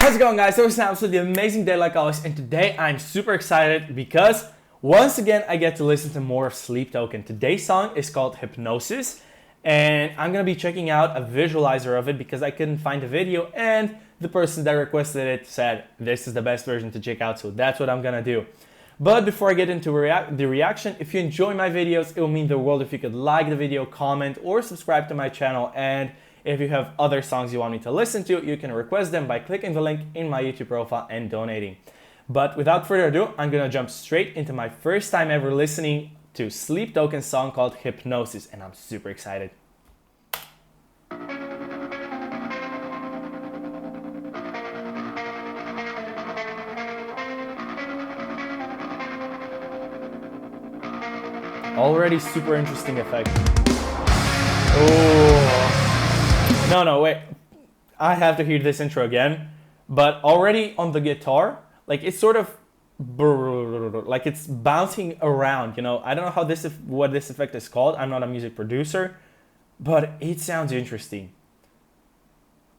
How's it going, guys? So it's an absolutely amazing day like always, and today I'm super excited because once again I get to listen to more of Sleep Token. Today's song is called Hypnosis, and I'm gonna be checking out a visualizer of it because I couldn't find a video, and the person that requested it said this is the best version to check out, so that's what I'm gonna do. But before I get into the reaction, if you enjoy my videos, it will mean the world if you could like the video, comment, or subscribe to my channel. And if you have other songs you want me to listen to, you can request them by clicking the link in my YouTube profile and donating. But without further ado, I'm gonna jump straight into my first time ever listening to Sleep Token's song called Hypnosis, and I'm super excited. Already super interesting effect. Oh. No, wait. I have to hear this intro again. But already on the guitar, like it's sort of like it's bouncing around, you know. I don't know how what this effect is called. I'm not a music producer, but it sounds interesting.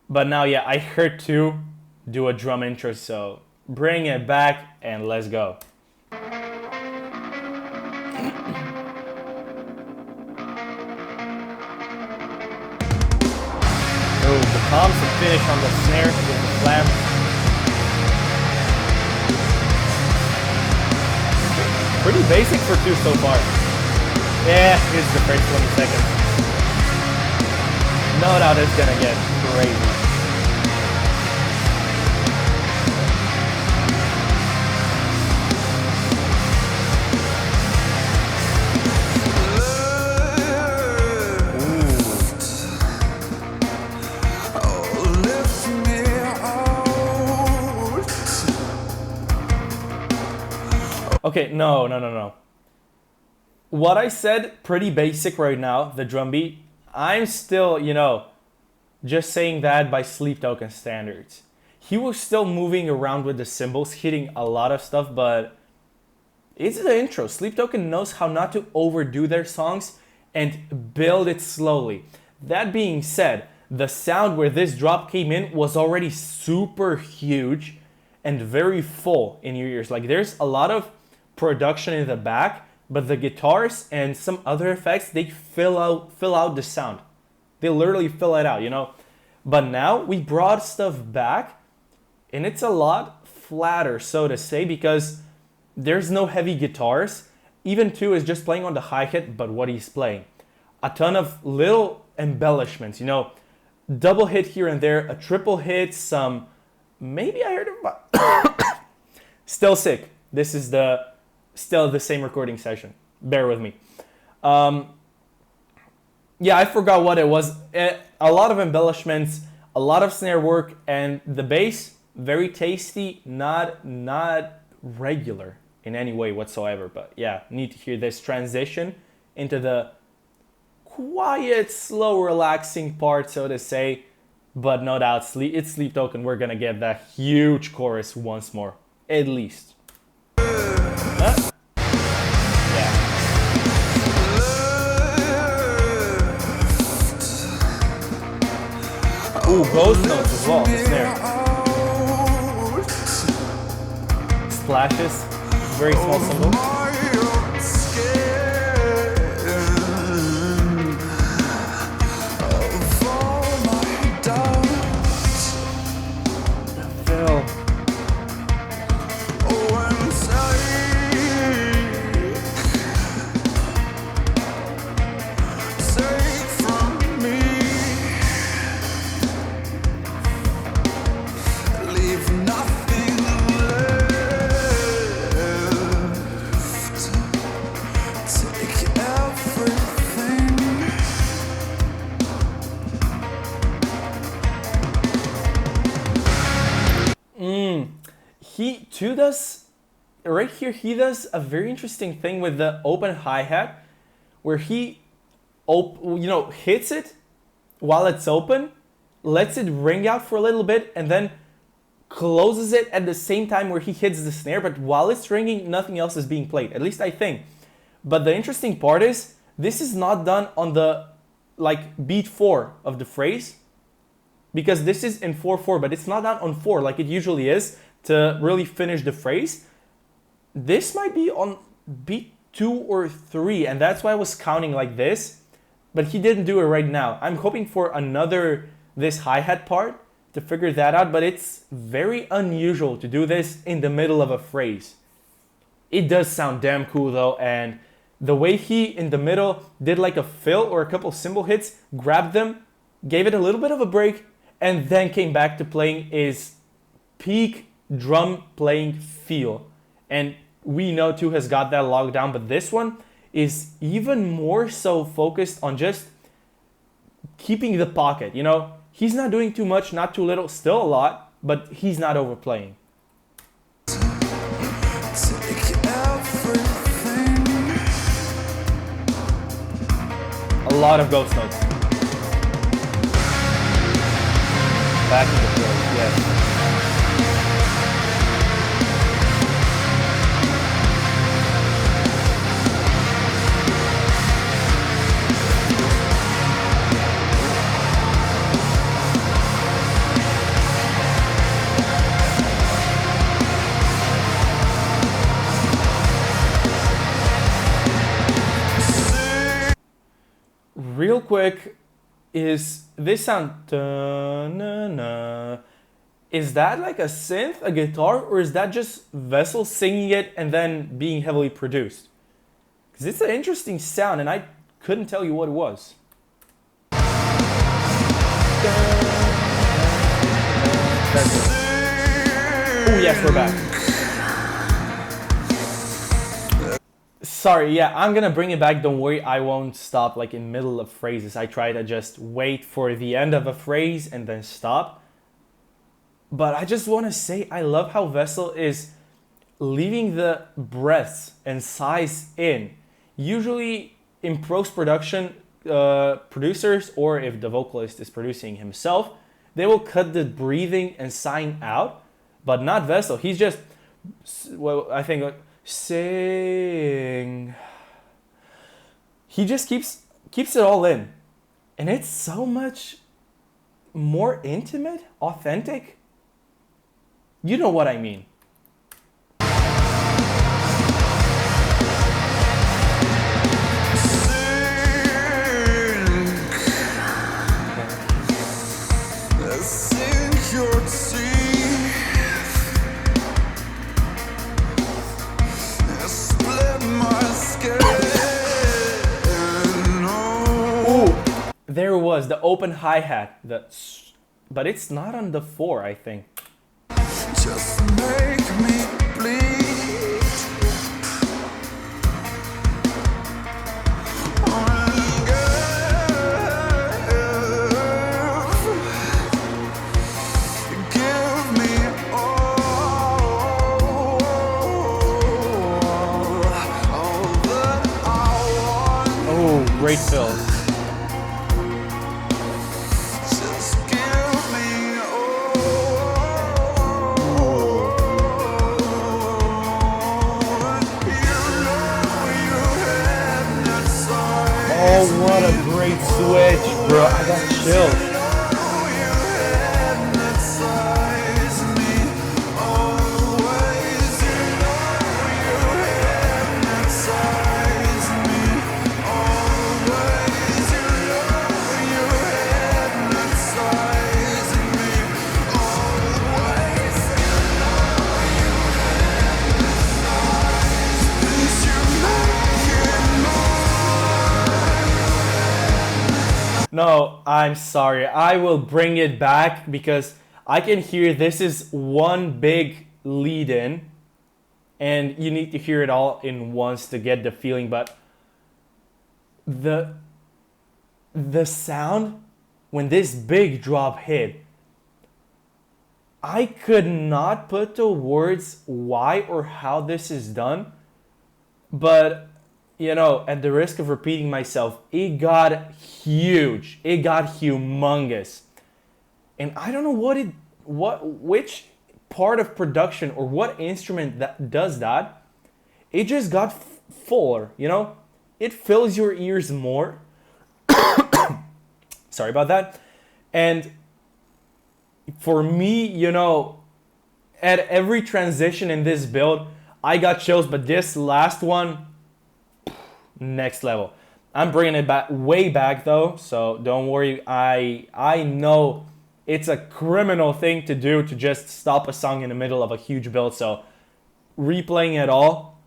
But now, yeah, I heard to do a drum intro, so bring it back and let's go. The toms to finish on the snare with the slam. Pretty basic for two so far. Yeah, here's the first 20 seconds. No doubt it's gonna get crazy. Okay, no. What I said, pretty basic right now, the drum beat, I'm still, you know, just saying that by Sleep Token standards. He was still moving around with the cymbals, hitting a lot of stuff, but it's the intro. Sleep Token knows how not to overdo their songs and build it slowly. That being said, the sound where this drop came in was already super huge and very full in your ears. Like there's a lot of production in the back, but the guitars and some other effects, they fill out the sound. They literally fill it out, you know. But now we brought stuff back and it's a lot flatter, so to say, because there's no heavy guitars. Even 2 is just playing on the hi-hat, but what he's playing, a ton of little embellishments, you know, double hit here and there, a triple hit, some, maybe I heard about Still Sick. This is still the same recording session. Bear with me. Yeah, I forgot what it was. A lot of embellishments, a lot of snare work, and the bass, very tasty, not regular in any way whatsoever. But yeah, need to hear this transition into the quiet, slow, relaxing part, so to say. But no doubt, it's Sleep Token. We're gonna get that huge chorus once more, at least. Ooh, ghost notes as well, the snare. Splashes, very small cymbal. He too does, right here, he does a very interesting thing with the open hi-hat where he, hits it while it's open, lets it ring out for a little bit, and then closes it at the same time where he hits the snare, but while it's ringing, nothing else is being played, at least I think. But the interesting part is, this is not done on the, beat 4 of the phrase. because this is in 4/4, but it's not on 4 like it usually is to really finish the phrase. This might be on beat 2 or 3, and that's why I was counting like this, but he didn't do it right now. I'm hoping for another, this hi-hat part to figure that out, but it's very unusual to do this in the middle of a phrase. It does sound damn cool though, and the way he in the middle did like a fill or a couple cymbal hits, grabbed them, gave it a little bit of a break, and then came back to playing is peak drum playing feel. And we know 2 has got that locked down, but this one is even more so focused on just keeping the pocket, you know? He's not doing too much, not too little, still a lot, but he's not overplaying. A lot of ghost notes. Back in the field, yes. Real quick, is this sound ta-na-na, is that like a synth, a guitar, or is that just Vessel singing it and then being heavily produced? Because it's an interesting sound and I couldn't tell you what it was. Oh yes, we're back. Sorry, yeah, I'm gonna bring it back. Don't worry, I won't stop like in middle of phrases. I try to just wait for the end of a phrase and then stop. But I just want to say I love how Vessel is leaving the breaths and sighs in. Usually in post-production, producers, or if the vocalist is producing himself, they will cut the breathing and sighing out, but not Vessel. He's just, well, I think, sing. He just keeps it all in, and it's so much more intimate, authentic. You know what I mean. There was the open hi-hat, but it's not on the 4, I think. Just make me bleed. Give me all that I want. Oh, great fill. Oh, what a great switch, bro. I got chills. No, I'm sorry. I will bring it back because I can hear this is one big lead in and you need to hear it all in once to get the feeling, but the sound when this big drop hit, I could not put to words why or how this is done, but you know, at the risk of repeating myself, it got huge. It got humongous. And I don't know which part of production or what instrument that does that. It just got fuller, you know? It fills your ears more. Sorry about that. And For me, you know, at every transition in this build, I got chills, but this last one, next level. I'm bringing it back, way back though, so don't worry. I know it's a criminal thing to do to just stop a song in the middle of a huge build, so replaying it all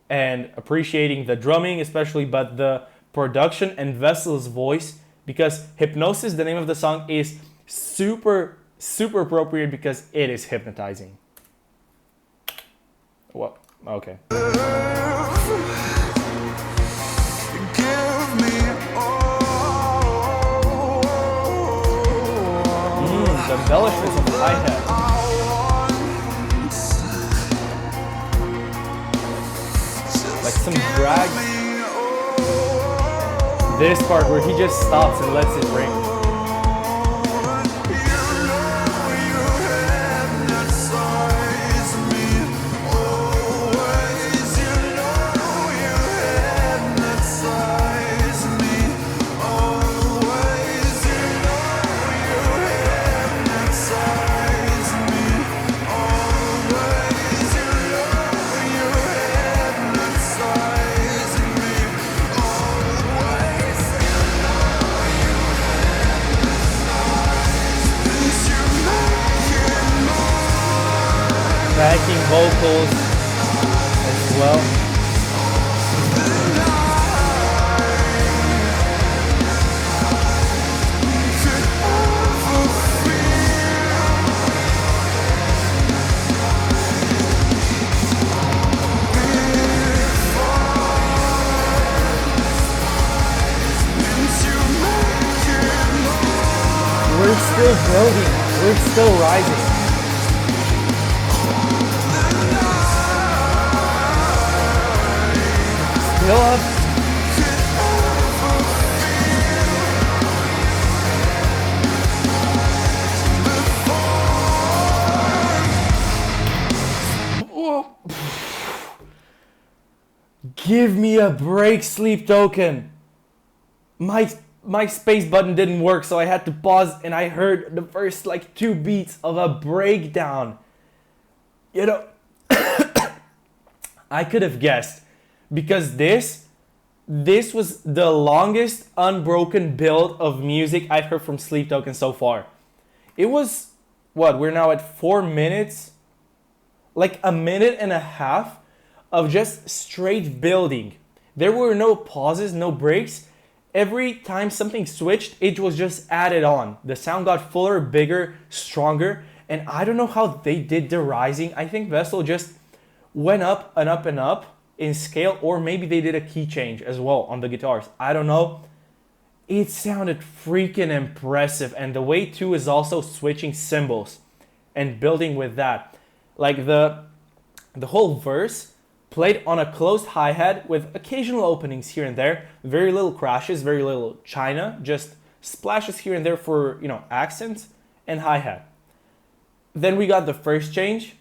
and appreciating the drumming especially, but the production and Vessel's voice, because Hypnosis, the name of the song, is super appropriate because it is hypnotizing. What? Okay. The embellishments of the hi-hat. Like some drag. This part where he just stops and lets it ring. Backing vocals as well. We're still building, we're still rising. Still up. Give me a break, Sleep Token. My space button didn't work, so I had to pause, and I heard the first like 2 beats of a breakdown. You know, I could have guessed, because this was the longest unbroken build of music I've heard from Sleep Token so far. It was, what, we're now at 4 minutes? Like a minute and a half of just straight building. There were no pauses, no breaks. Every time something switched, it was just added on. The sound got fuller, bigger, stronger, and I don't know how they did the rising. I think Vessel just went up and up and up in scale, or maybe they did a key change as well on the guitars. I don't know. It sounded freaking impressive, and the way too is also switching cymbals and building with that. Like the whole verse played on a closed hi-hat with occasional openings here and there, very little crashes, very little china, just splashes here and there for, you know, accents and hi-hat. Then we got the first change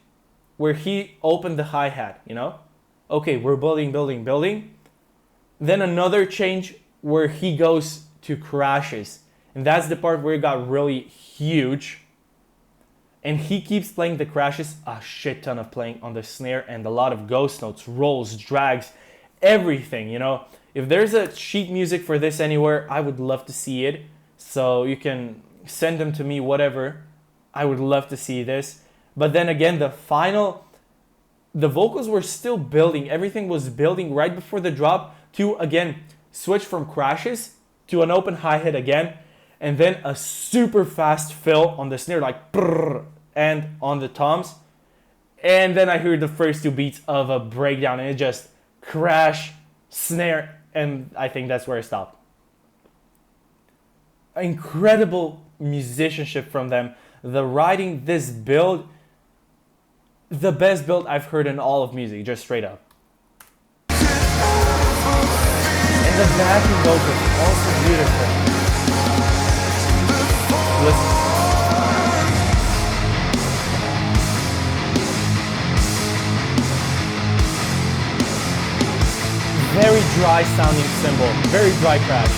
where he opened the hi-hat, you know? Okay, we're building. Then another change where he goes to crashes. And that's the part where it got really huge. And he keeps playing the crashes, a shit ton of playing on the snare and a lot of ghost notes, rolls, drags, everything, you know. If there's a sheet music for this anywhere, I would love to see it. So you can send them to me, whatever. I would love to see this. But then again, the vocals were still building. Everything was building right before the drop to, again, switch from crashes to an open hi-hat again. And then a super fast fill on the snare, like brrr, and on the toms. And then I heard the first 2 beats of a breakdown, and it just crash, snare, and I think that's where I stopped. Incredible musicianship from them. The writing, this build, the best build I've heard in all of music, just straight up. And the backing vocals, also beautiful. Listen. Very dry sounding cymbal, very dry crash.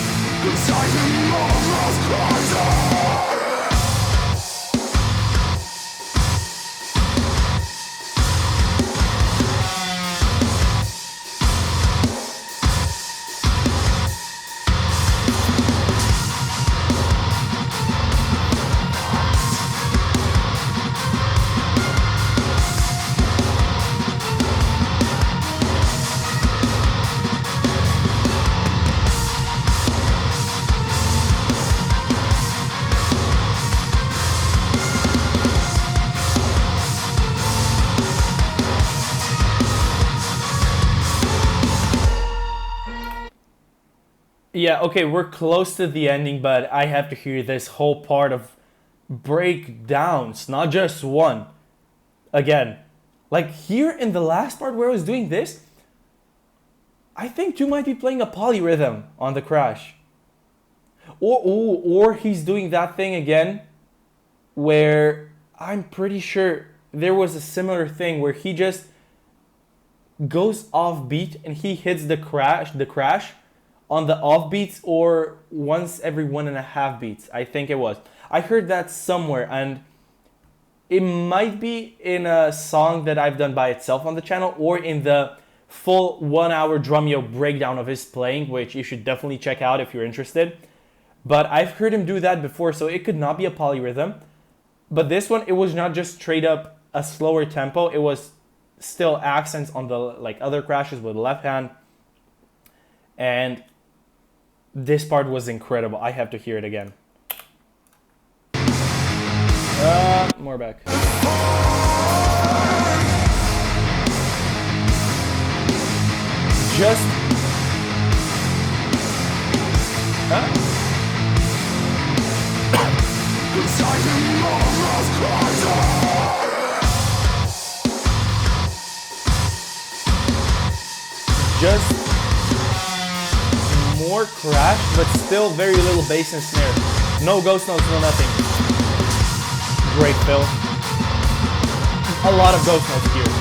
Yeah, okay, we're close to the ending, but I have to hear this whole part of breakdowns, not just one. Again, like here in the last part where I was doing this, I think you might be playing a polyrhythm on the crash. Or he's doing that thing again where I'm pretty sure there was a similar thing where he just goes off beat and he hits the crash on the off beats or once every 1.5 beats. I think it was. I heard that somewhere, and it might be in a song that I've done by itself on the channel or in the full 1 hour Drumeo breakdown of his playing, which you should definitely check out if you're interested. But I've heard him do that before, so it could not be a polyrhythm. But this one, it was not just straight up a slower tempo. It was still accents on the like other crashes with the left hand. And this part was incredible. I have to hear it again. More back. Just... Just more crash, but still very little bass and snare. No ghost notes, no nothing. Great fill. A lot of ghost notes here.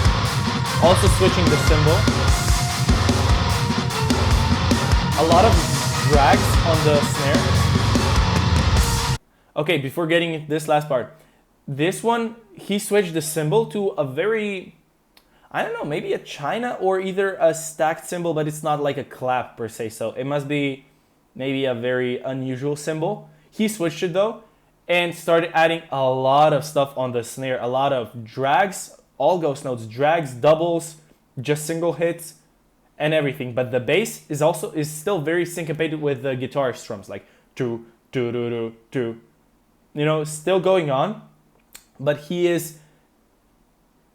Also switching the cymbal. A lot of drags on the snare. Okay, before getting this last part. This one, he switched the cymbal to a very... I don't know, maybe a China or either a stacked cymbal, but it's not like a clap per se. So it must be maybe a very unusual cymbal. He switched it though and started adding a lot of stuff on the snare. A lot of drags, all ghost notes, drags, doubles, just single hits and everything. But the bass is still very syncopated with the guitar strums, like two, two, two, two, two. You know, still going on. But he is,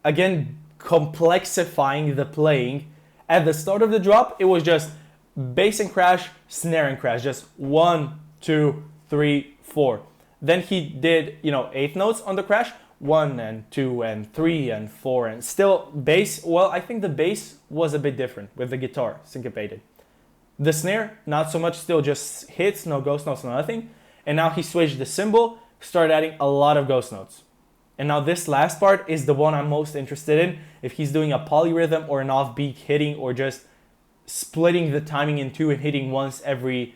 again, complexifying the playing. At the start of the drop, it was just bass and crash, snare and crash, just 1, 2, 3, 4. Then he did, you know, 8th notes on the crash, 1 and 2 and 3 and 4, and still bass. Well, I think the bass was a bit different with the guitar syncopated. The snare, not so much, still just hits, no ghost notes, no nothing. And now he switched the cymbal, started adding a lot of ghost notes. And now this last part is the one I'm most interested in. If he's doing a polyrhythm or an offbeat hitting or just splitting the timing in two and hitting once every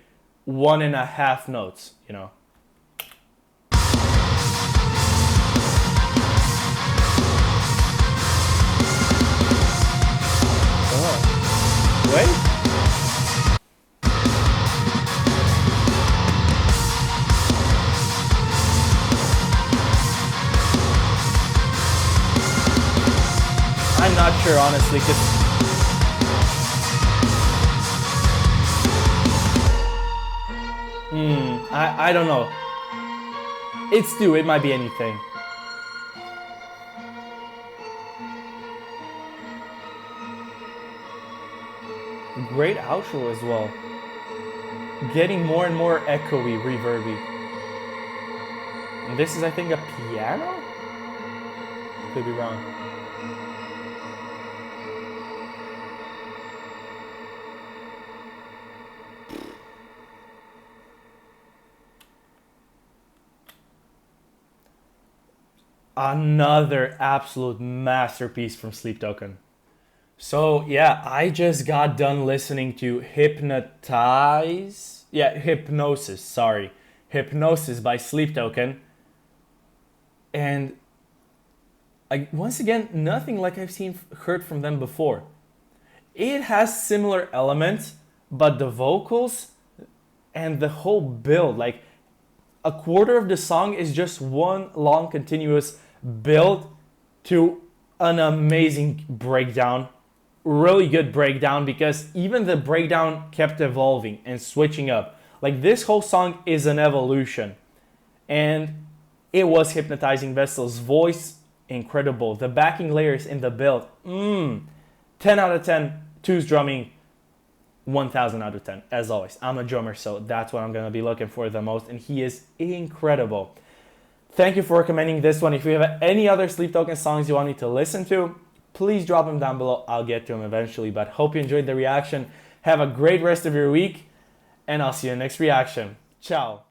1.5 notes, you know. Oh. Wait. I'm not sure, honestly, because I don't know. It's due. It might be anything. Great outro as well. Getting more and more echoey, reverby. And this is, I think, a piano? Could be wrong. Another absolute masterpiece from Sleep Token. So yeah, I just got done listening to HYPNOSIS, sorry. HYPNOSIS by Sleep Token. And once again, nothing like I've heard from them before. It has similar elements, but the vocals and the whole build, like a quarter of the song is just one long continuous build to an amazing breakdown. Really good breakdown, because even the breakdown kept evolving and switching up. Like this whole song is an evolution. And it was hypnotizing. Vessel's voice, incredible. The backing layers in the build, 10 out of 10. Two's drumming, 1000 out of 10, as always. I'm a drummer, so that's what I'm going to be looking for the most, and he is incredible. Thank you for recommending this one. If you have any other Sleep Token songs you want me to listen to, please drop them down below. I'll get to them eventually, but hope you enjoyed the reaction. Have a great rest of your week, and I'll see you in the next reaction. Ciao.